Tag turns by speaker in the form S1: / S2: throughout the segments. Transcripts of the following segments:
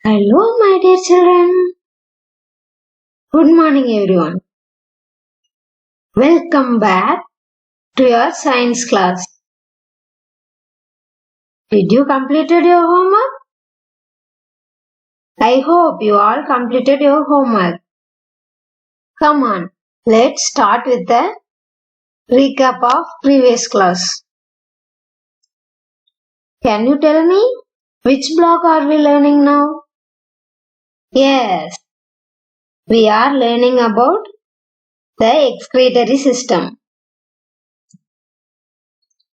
S1: Hello, my dear children. Good morning, everyone. Welcome back to your science class. Did you completed your homework? I hope you all completed your homework. Come on, let's start with the recap of previous class. Can you tell me which block are we learning now? Yes, we are learning about the excretory system.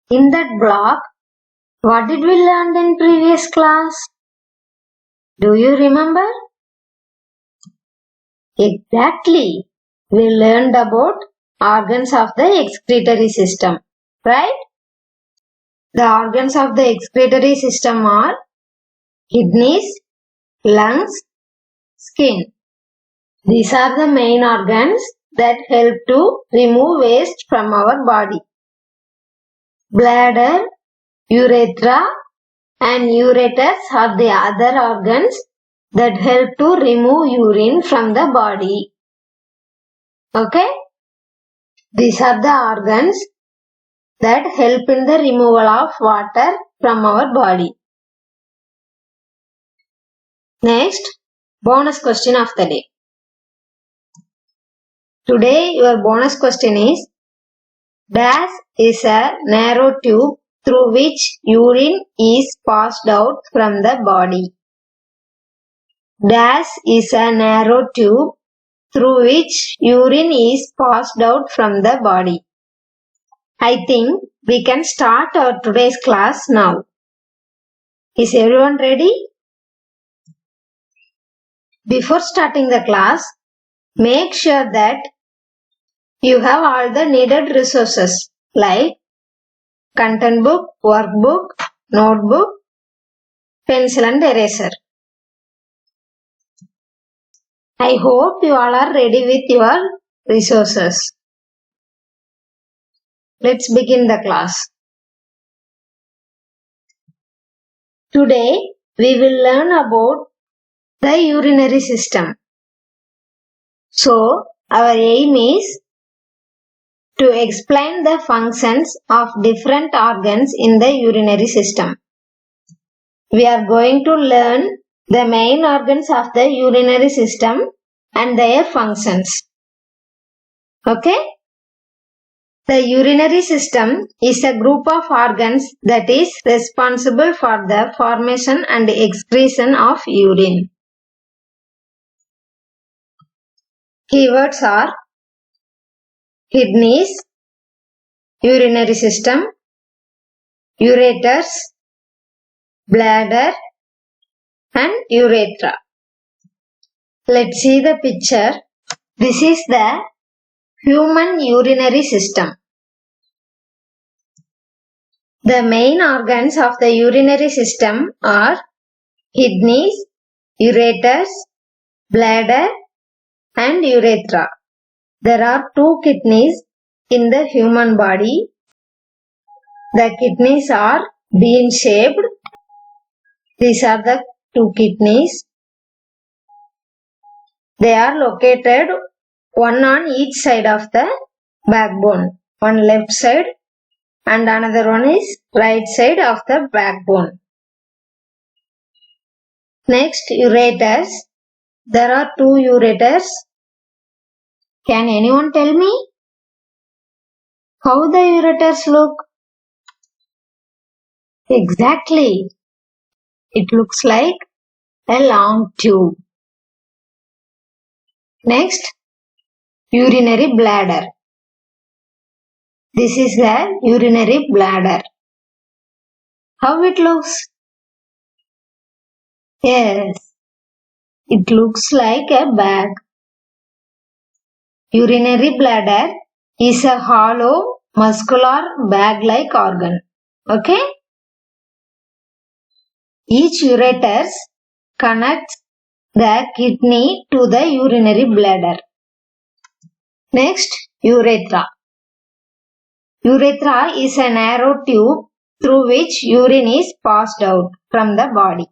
S1: In that block, what did we learn in previous class? Do you remember? Exactly. We learned about organs of the excretory system, right? The organs of the excretory system are kidneys, lungs, skin. These are the main organs that help to remove waste from our body. Bladder, urethra and ureters are the other organs that help to remove urine from the body. Okay? These are the organs that help in the removal of water from our body. Next, bonus question of the day. Today your bonus question is, dash is a narrow tube through which urine is passed out from the body. Dash is a narrow tube through which urine is passed out from the body. I think we can start our today's class now. Is everyone ready? Before starting the class, make sure that you have all the needed resources like content book, workbook, notebook, pencil and eraser. I hope you all are ready with your resources. Let's begin the class. Today we will learn about the urinary system. So our aim is to explain the functions of different organs in the urinary system. We are going to learn the main organs of the urinary system and their functions. Okay? The urinary system is a group of organs that is responsible for the formation and excretion of urine. Keywords are kidneys, urinary system, ureters, bladder and urethra. Let's see the picture. This is the human urinary system. The main organs of the urinary system are kidneys, ureters, bladder and urethra. There are two kidneys in the human body. The kidneys are bean shaped. These are the two kidneys. They are located one on each side of the backbone. One left side and another one is right side of the backbone. Next, ureters. There are two ureters. Can anyone tell me how the ureters look? Exactly. It looks like a long tube. Next, urinary bladder. This is the urinary bladder. How it looks? Yes, it looks like a bag. Urinary bladder is a hollow, muscular, bag-like organ. Okay? Each ureters connects the kidney to the urinary bladder. Next, urethra. Urethra is a narrow tube through which urine is passed out from the body.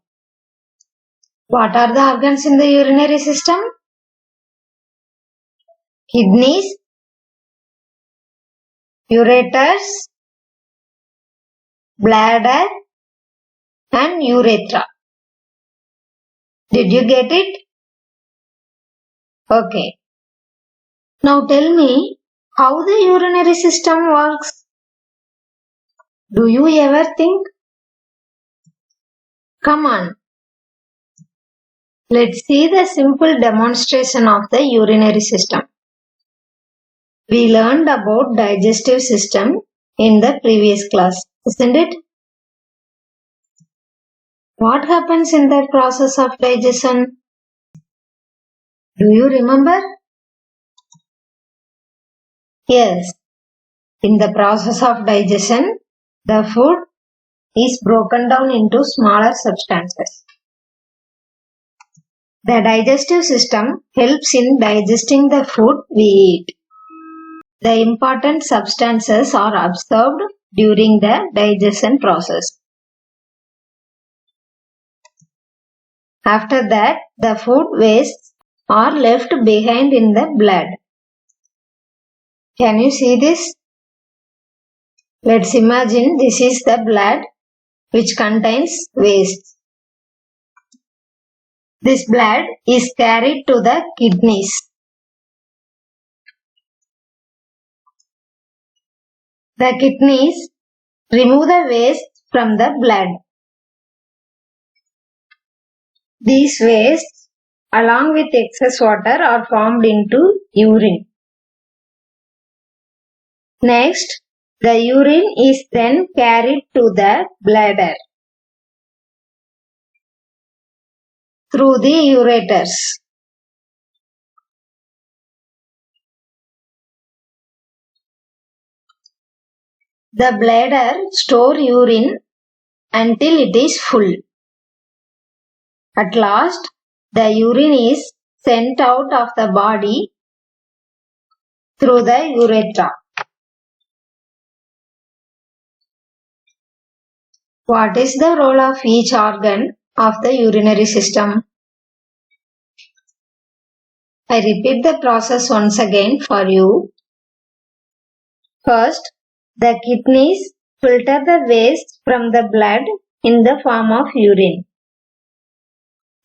S1: What are the organs in the urinary system? Kidneys, ureters, bladder and urethra. Did you get it? Okay. Now tell me how the urinary system works. Do you ever think? Come on. Let's see the simple demonstration of the urinary system. We learned about digestive system in the previous class, isn't it? What happens in the process of digestion? Do you remember? Yes. In the process of digestion, the food is broken down into smaller substances. The digestive system helps in digesting the food we eat. The important substances are absorbed during the digestion process. After that, the food wastes are left behind in the blood. Can you see this? Let's imagine this is the blood which contains waste. This blood is carried to the kidneys. The kidneys remove the waste from the blood. These wastes, along with excess water, are formed into urine. Next, the urine is then carried to the bladder through the ureters. The bladder stores urine until it is full. At last, the urine is sent out of the body through the urethra. What is the role of each organ of the urinary system? I repeat the process once again for you. First, the kidneys filter the waste from the blood in the form of urine.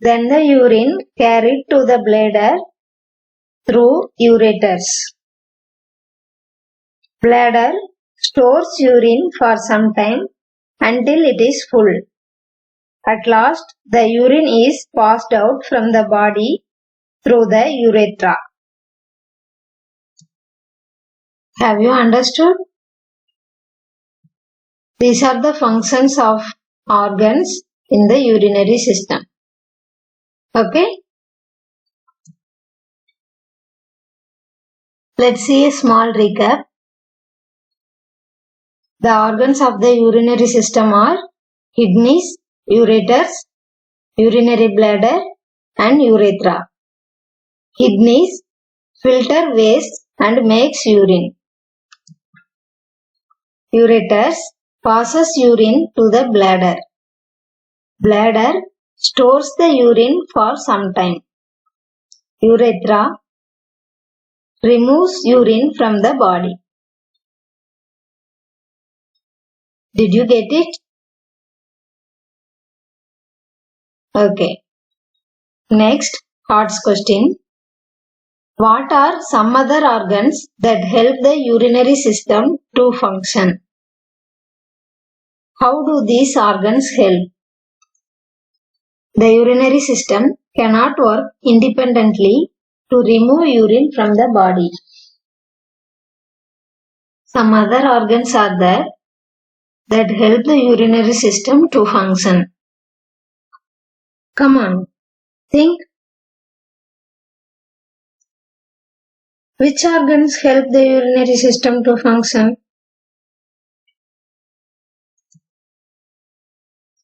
S1: Then the urine carried to the bladder through ureters. Bladder stores urine for some time until it is full. At last, the urine is passed out from the body through the urethra. Have you understood? These are the functions of organs in the urinary system. Okay? Let's see a small recap. The organs of the urinary system are kidneys, ureters, urinary bladder and urethra. Kidneys filter waste and makes urine. Ureters passes urine to the bladder. Bladder stores the urine for some time. Urethra removes urine from the body. Did you get it? Okay. Next, Heart's question. What are some other organs that help the urinary system to function? How do these organs help? The urinary system cannot work independently to remove urine from the body. Some other organs are there that help the urinary system to function. Come on, think. Which organs help the urinary system to function?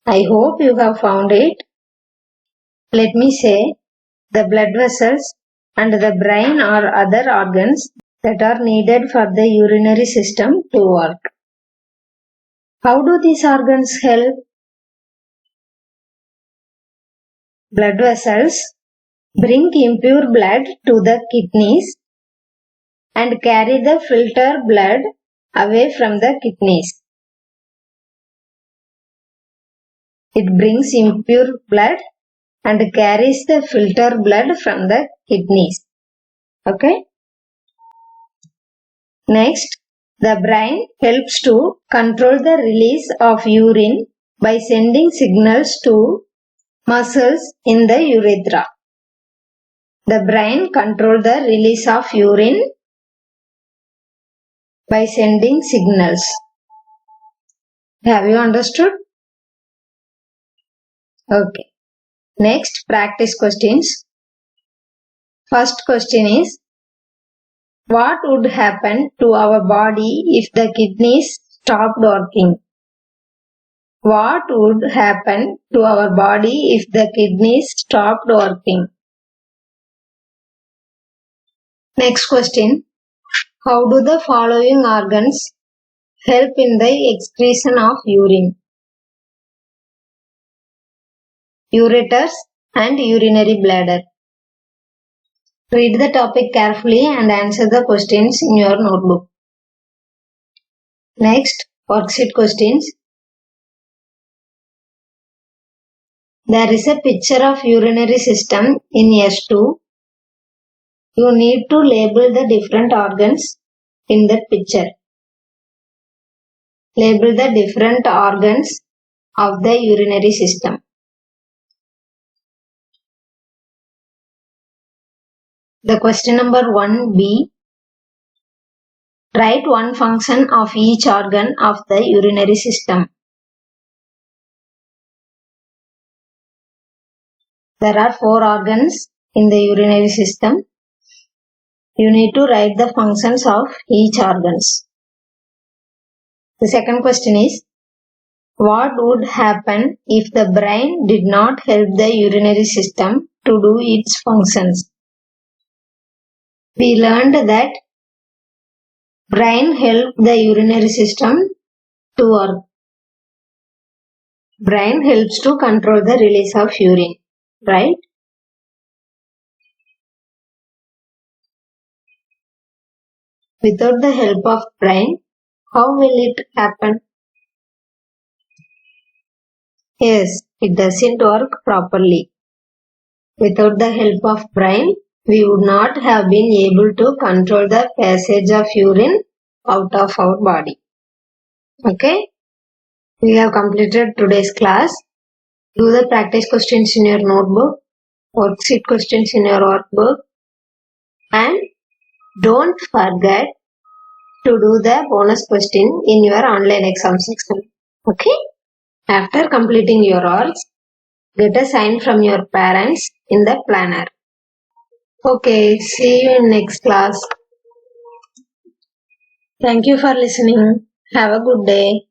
S1: I hope you have found it. Let me say, the blood vessels and the brain are other organs that are needed for the urinary system to work. How do these organs help? blood vessels bring impure blood to the kidneys and carry the filter blood away from the kidneys. It brings impure blood and carries the filter blood from the kidneys. Okay. Next, the brain helps to control the release of urine by sending signals to muscles in the urethra. The brain controls the release of urine by sending signals. Have you understood? Okay. Next, practice questions. First question is, what would happen to our body if the kidneys stopped working? What would happen to our body if the kidneys stopped working? Next question. How do the following organs help in the excretion of urine? Ureters and urinary bladder. Read the topic carefully and answer the questions in your notebook. Next, worksheet questions. There is a picture of urinary system in S2. You need to label the different organs in that picture. Label the different organs of the urinary system. The question number 1B. Write one function of each organ of the urinary system. There are 4 organs in the urinary system. You need to write the functions of each organs. The second question is, what would happen if the brain did not help the urinary system to do its functions? We learned that brain helped the urinary system to work. Brain helps to control the release of urine, right? Without the help of brain, how will it happen? Yes, it doesn't work properly. Without the help of brain, we would not have been able to control the passage of urine out of our body. Okay? We have completed today's class. Do the practice questions in your notebook, worksheet questions in your workbook, and don't forget to do the bonus question in your online exam section. Okay? After completing your works, get a sign from your parents in the planner. Okay, see you in next class. Thank you for listening. Have a good day.